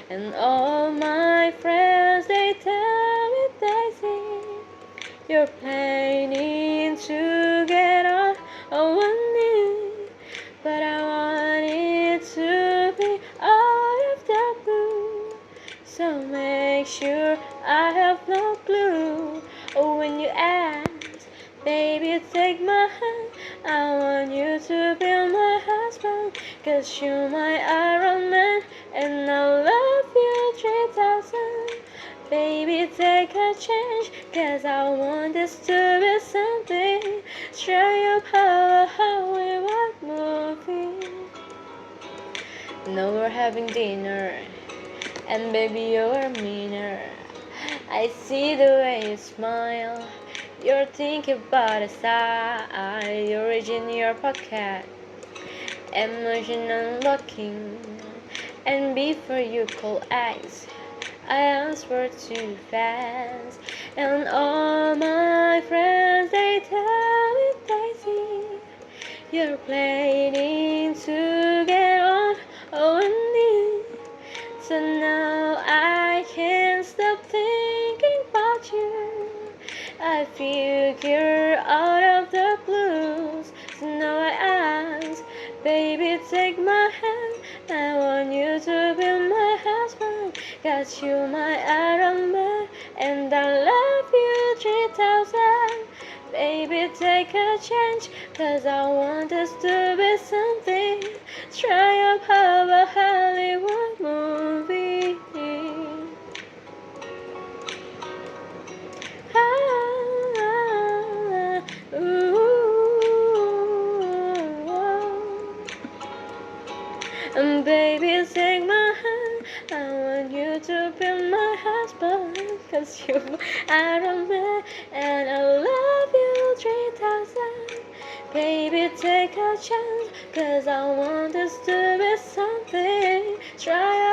And all my friends, they tell me, Daisy, you're planning to get on one knee. But I want it to be out of the blue. So make sure I have no clue. Oh, when you ask, baby, take my hand. I want you to be my husband. 'Cause you're my Iron Man. And I love you 3,000. Baby, take a chance. 'Cause I want this to be something. Show up how Hollywood movie. Now we're having dinner. And baby, you're meaner. I see the way you smile. You're thinking about a side. You're reaching your pocket. Emotion unlocking. And before you call eyes, I answer too fast. And all my friends, they tell me, Daisy, you're planning to get on one knee. So now I can't stop thinking about you. I figure out of the blues. So now I ask, baby, take my hand. I want you to be my husband. Got you my Iron Man. And I love you 3,000. Baby, take a chance. 'Cause I want us to be something. Try up have a Hollywood movie. Ah, And baby, take my hand. I want you to be my husband. 'Cause you're my Iron Man. And I love you 3,000. Baby, take a chance. 'Cause I want us to be something. Try